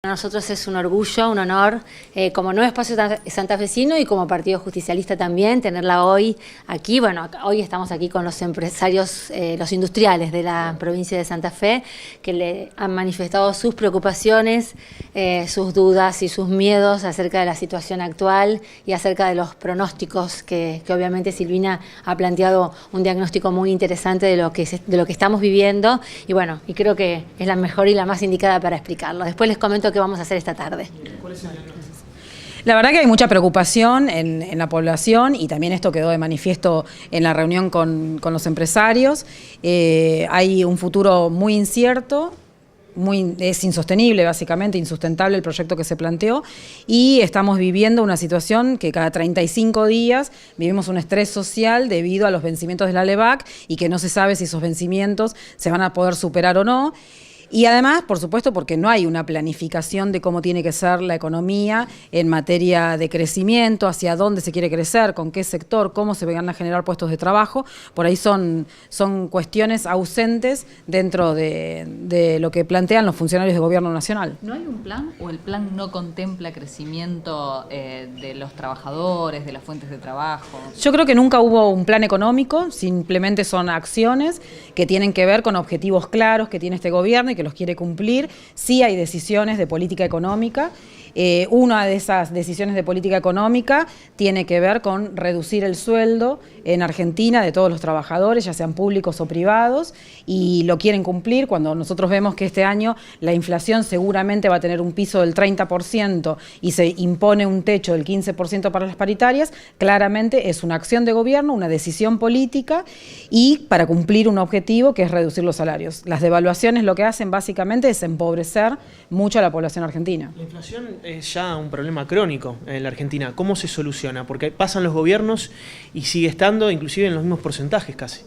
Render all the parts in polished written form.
Para nosotros es un orgullo, un honor, como nuevo espacio santafesino y como Partido Justicialista también, tenerla hoy aquí. Bueno, hoy estamos aquí con los empresarios, los industriales de la provincia de Santa Fe, que le han manifestado sus preocupaciones, sus dudas y sus miedos acerca de la situación actual y acerca de los pronósticos que obviamente Silvina ha planteado un diagnóstico muy interesante de lo que estamos viviendo y bueno, y creo que es la mejor y la más indicada para explicarlo. Después les comento qué vamos a hacer esta tarde. La verdad que hay mucha preocupación en la población y también esto quedó de manifiesto en la reunión con los empresarios. Hay un futuro muy incierto. Es insostenible, básicamente, insustentable el proyecto que se planteó y estamos viviendo una situación que cada 35 días vivimos un estrés social debido a los vencimientos de la LEVAC y que no se sabe si esos vencimientos se van a poder superar o no. Y además, por supuesto, porque no hay una planificación de cómo tiene que ser la economía en materia de crecimiento, hacia dónde se quiere crecer, con qué sector, cómo se van a generar puestos de trabajo. Por ahí son cuestiones ausentes dentro de lo que plantean los funcionarios de gobierno nacional. ¿No hay un plan o el plan no contempla crecimiento de los trabajadores, de las fuentes de trabajo? Yo creo que nunca hubo un plan económico, simplemente son acciones que tienen que ver con objetivos claros que tiene este gobierno y que los quiere cumplir. Sí hay decisiones de política económica. Una de esas decisiones de política económica tiene que ver con reducir el sueldo en Argentina de todos los trabajadores, ya sean públicos o privados, y lo quieren cumplir cuando nosotros vemos que este año la inflación seguramente va a tener un piso del 30% y se impone un techo del 15% para las paritarias. Claramente es una acción de gobierno, una decisión política y para cumplir un objetivo que es reducir los salarios. Las devaluaciones lo que hacen básicamente es empobrecer mucho a la población argentina. La inflación es ya un problema crónico en la Argentina. ¿Cómo se soluciona? Porque pasan los gobiernos y sigue estando inclusive en los mismos porcentajes casi.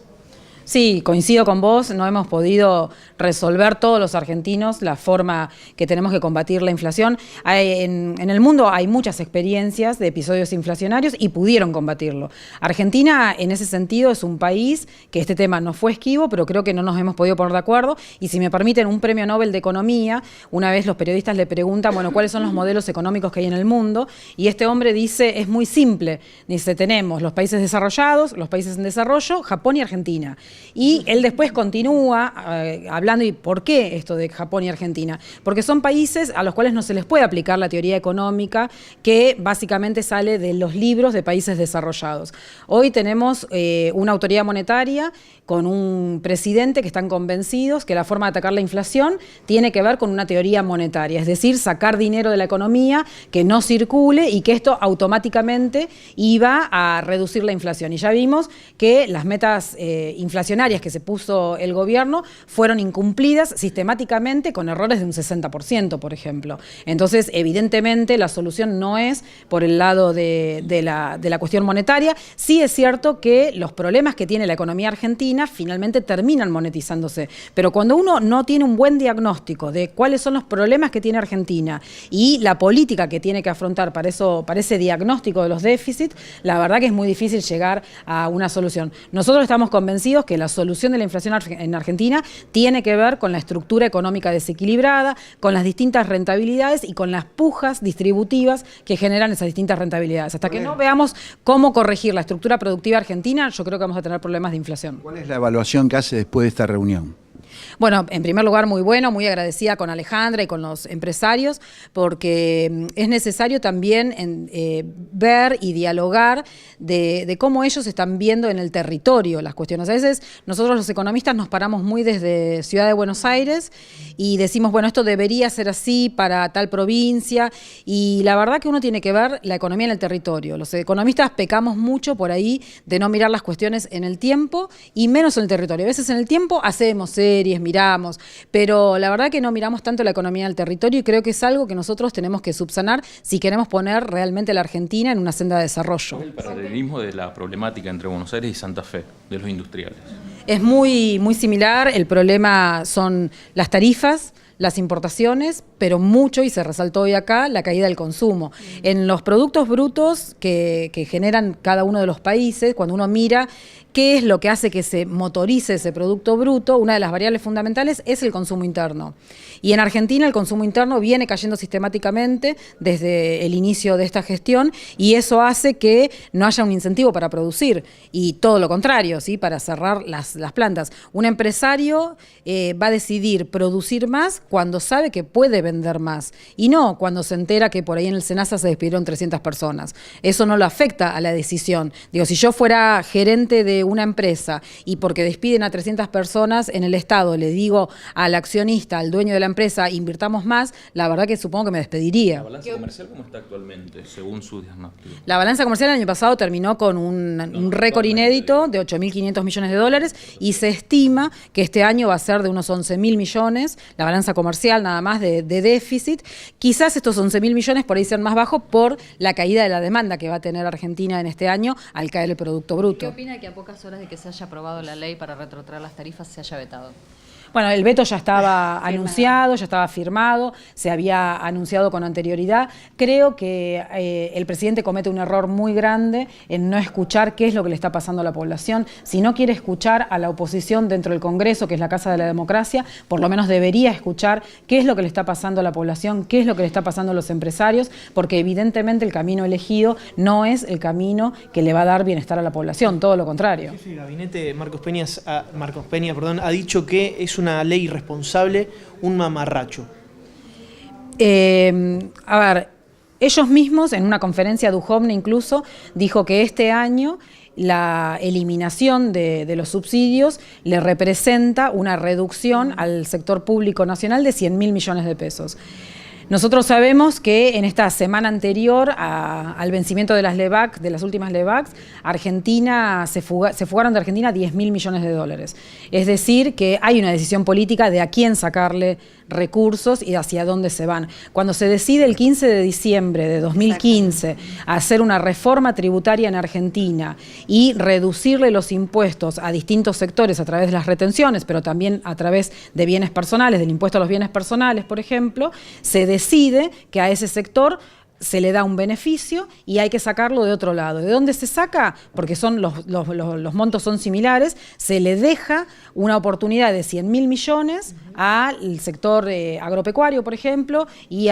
Sí, coincido con vos, no hemos podido resolver todos los argentinos la forma que tenemos que combatir la inflación. En el mundo hay muchas experiencias de episodios inflacionarios y pudieron combatirlo. Argentina, en ese sentido, es un país que este tema no fue esquivo, pero creo que no nos hemos podido poner de acuerdo. Y si me permiten, un premio Nobel de Economía, una vez los periodistas le preguntan, bueno, ¿cuáles son los modelos económicos que hay en el mundo? Y este hombre dice, es muy simple, dice, tenemos los países desarrollados, los países en desarrollo, Japón y Argentina. Y él después continúa hablando, ¿y por qué esto de Japón y Argentina? Porque son países a los cuales no se les puede aplicar la teoría económica que básicamente sale de los libros de países desarrollados. Hoy tenemos una autoridad monetaria con un presidente que están convencidos que la forma de atacar la inflación tiene que ver con una teoría monetaria, es decir, sacar dinero de la economía que no circule y que esto automáticamente iba a reducir la inflación. Y ya vimos que las metas inflacionarias que se puso el gobierno fueron incumplidas sistemáticamente con errores de un 60%, por ejemplo. Entonces, evidentemente, la solución no es por el lado de la cuestión monetaria. Sí es cierto que los problemas que tiene la economía argentina finalmente terminan monetizándose, pero cuando uno no tiene un buen diagnóstico de cuáles son los problemas que tiene Argentina y la política que tiene que afrontar para ese diagnóstico de los déficits, la verdad que es muy difícil llegar a una solución. Nosotros estamos convencidos que la solución de la inflación en Argentina tiene que ver con la estructura económica desequilibrada, con las distintas rentabilidades y con las pujas distributivas que generan esas distintas rentabilidades. Hasta que no veamos cómo corregir la estructura productiva argentina, yo creo que vamos a tener problemas de inflación. ¿Cuál es la evaluación que hace después de esta reunión? Bueno, en primer lugar, muy bueno, muy agradecida con Alejandra y con los empresarios, porque es necesario también ver y dialogar de cómo ellos están viendo en el territorio las cuestiones. A veces nosotros los economistas nos paramos muy desde Ciudad de Buenos Aires y decimos, bueno, esto debería ser así para tal provincia, y la verdad que uno tiene que ver la economía en el territorio. Los economistas pecamos mucho por ahí de no mirar las cuestiones en el tiempo y menos en el territorio. A veces en el tiempo hacemos series, miramos, pero la verdad que no miramos tanto la economía del territorio y creo que es algo que nosotros tenemos que subsanar si queremos poner realmente a la Argentina en una senda de desarrollo. ¿Cuál es el paralelismo de la problemática entre Buenos Aires y Santa Fe, de los industriales? Es muy similar, el problema son las tarifas, las importaciones, pero mucho, y se resaltó hoy acá, la caída del consumo. En los productos brutos que generan cada uno de los países, cuando uno mira ¿Qué es lo que hace que se motorice ese Producto Bruto? Una de las variables fundamentales es el consumo interno. Y en Argentina el consumo interno viene cayendo sistemáticamente desde el inicio de esta gestión y eso hace que no haya un incentivo para producir y todo lo contrario, ¿sí? Para cerrar las plantas. Un empresario va a decidir producir más cuando sabe que puede vender más y no cuando se entera que por ahí en el SENASA se despidieron 300 personas. Eso no lo afecta a la decisión. Digo, si yo fuera gerente de una empresa y porque despiden a 300 personas en el Estado le digo al accionista, al dueño de la empresa, invirtamos más, la verdad que supongo que me despediría. ¿La balanza comercial cómo está actualmente, según su diagnóstico? La balanza comercial el año pasado terminó con un récord inédito de 8.500 millones de dólares y se estima que este año va a ser de unos 11.000 millones, la balanza comercial nada más de déficit. Quizás estos 11.000 millones por ahí sean más bajos por la caída de la demanda que va a tener Argentina en este año al caer el Producto Bruto. ¿Qué opina que a pocas horas de que se haya aprobado la ley para retrotraer las tarifas se haya vetado? Bueno, el veto ya estaba anunciado, ya estaba firmado, se había anunciado con anterioridad. Creo que el presidente comete un error muy grande en no escuchar qué es lo que le está pasando a la población. Si no quiere escuchar a la oposición dentro del Congreso, que es la Casa de la Democracia, por lo menos debería escuchar qué es lo que le está pasando a la población, qué es lo que le está pasando a los empresarios, porque evidentemente el camino elegido no es el camino que le va a dar bienestar a la población, todo lo contrario. El jefe de gabinete, Marcos Peña, ha dicho que es una ley irresponsable, un mamarracho. A ver, ellos mismos en una conferencia de Duhovne incluso dijo que este año la eliminación de los subsidios le representa una reducción al sector público nacional de 100.000 millones de pesos. Nosotros sabemos que en esta semana anterior al vencimiento de las LEVAC, de las últimas LEVACs, Argentina se fugaron de Argentina 10.000 millones de dólares. Es decir, que hay una decisión política de a quién sacarle recursos y hacia dónde se van. Cuando se decide el 15 de diciembre de 2015 hacer una reforma tributaria en Argentina y reducirle los impuestos a distintos sectores a través de las retenciones, pero también a través de bienes personales, del impuesto a los bienes personales, por ejemplo, se decide que a ese sector se le da un beneficio y hay que sacarlo de otro lado. ¿De dónde se saca? Porque son los montos son similares, se le deja una oportunidad de 100.000 millones al sector agropecuario, por ejemplo, y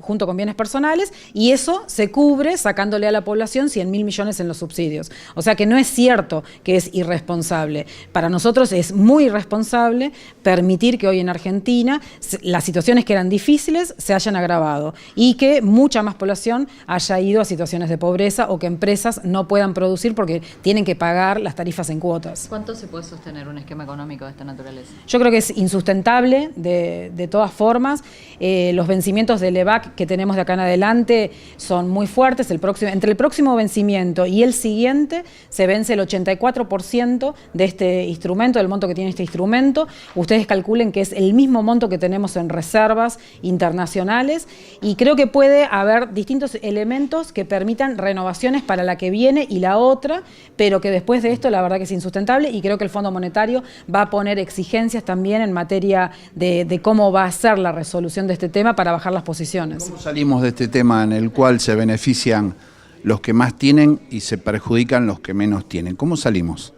junto con bienes personales, y eso se cubre sacándole a la población 100.000 millones en los subsidios. O sea que no es cierto que es irresponsable. Para nosotros es muy irresponsable permitir que hoy en Argentina las situaciones que eran difíciles se hayan agravado y que mucha más población haya ido a situaciones de pobreza o que empresas no puedan producir porque tienen que pagar las tarifas en cuotas. ¿Cuánto se puede sostener un esquema económico de esta naturaleza? Yo creo que es insustentable de todas formas. Los vencimientos de LEVAC que tenemos de acá en adelante son muy fuertes. Entre el próximo vencimiento y el siguiente se vence el 84% de este instrumento, del monto que tiene este instrumento. Ustedes calculen que es el mismo monto que tenemos en reservas internacionales y creo que puede haber distintos elementos que permitan renovaciones para la que viene y la otra, pero que después de esto la verdad que es insustentable y creo que el Fondo Monetario va a poner exigencias también en materia de cómo va a ser la resolución de este tema para bajar las posiciones. ¿Cómo salimos de este tema en el cual se benefician los que más tienen y se perjudican los que menos tienen? ¿Cómo salimos?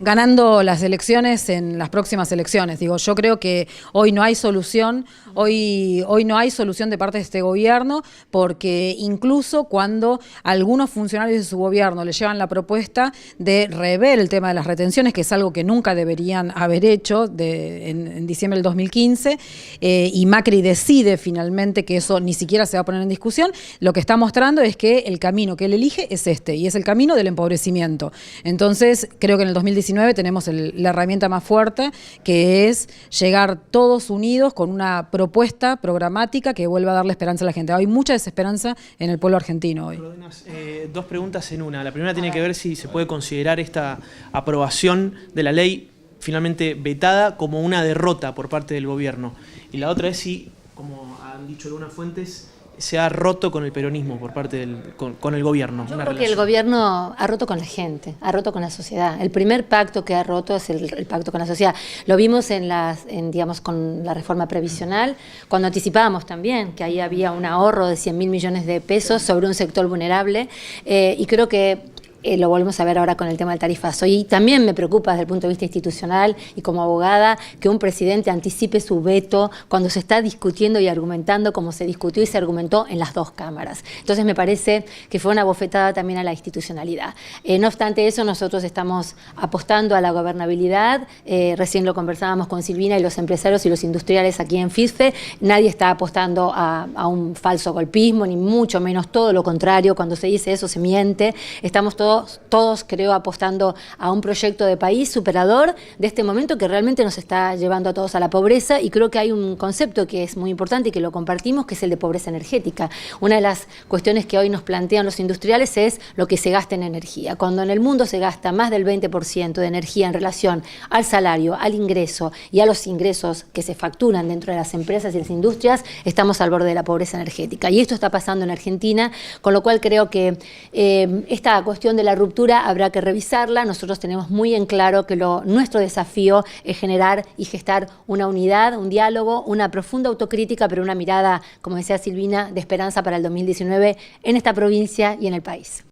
Ganando las elecciones en las próximas elecciones. Digo, yo creo que hoy no hay solución, hoy no hay solución de parte de este gobierno, porque incluso cuando algunos funcionarios de su gobierno le llevan la propuesta de rever el tema de las retenciones, que es algo que nunca deberían haber hecho en diciembre del 2015, y Macri decide finalmente que eso ni siquiera se va a poner en discusión, lo que está mostrando es que el camino que él elige es este, y es el camino del empobrecimiento. Entonces, creo que en el 2019 tenemos la herramienta más fuerte, que es llegar todos unidos con una propuesta programática que vuelva a darle esperanza a la gente. Hay mucha desesperanza en el pueblo argentino hoy. Dos preguntas en una. La primera tiene que ver si se puede considerar esta aprobación de la ley finalmente vetada como una derrota por parte del gobierno. Y la otra es si, como han dicho algunas fuentes, se ha roto con el peronismo por parte con el gobierno. Yo creo que el gobierno ha roto con la gente, ha roto con la sociedad. El primer pacto que ha roto es el pacto con la sociedad. Lo vimos digamos, con la reforma previsional, cuando anticipábamos también que ahí había un ahorro de 100.000 millones de pesos sobre un sector vulnerable. Y creo que lo volvemos a ver ahora con el tema del tarifazo. Y también me preocupa desde el punto de vista institucional y como abogada que un presidente anticipe su veto cuando se está discutiendo y argumentando como se discutió y se argumentó en las dos cámaras. Entonces me parece que fue una bofetada también a la institucionalidad. No obstante eso, nosotros estamos apostando a la gobernabilidad. Recién lo conversábamos con Silvina y los empresarios y los industriales aquí en FISFE. Nadie está apostando a un falso golpismo, ni mucho menos, todo lo contrario. Cuando se dice eso se miente. Estamos todos creo, apostando a un proyecto de país superador de este momento que realmente nos está llevando a todos a la pobreza, y creo que hay un concepto que es muy importante y que lo compartimos, que es el de pobreza energética. Una de las cuestiones que hoy nos plantean los industriales es lo que se gasta en energía. Cuando en el mundo se gasta más del 20% de energía en relación al salario, al ingreso y a los ingresos que se facturan dentro de las empresas y las industrias, estamos al borde de la pobreza energética. Y esto está pasando en Argentina, con lo cual creo que esta cuestión de la ruptura habrá que revisarla. Nosotros tenemos muy en claro que nuestro desafío es generar y gestar una unidad, un diálogo, una profunda autocrítica, pero una mirada, como decía Silvina, de esperanza para el 2019 en esta provincia y en el país.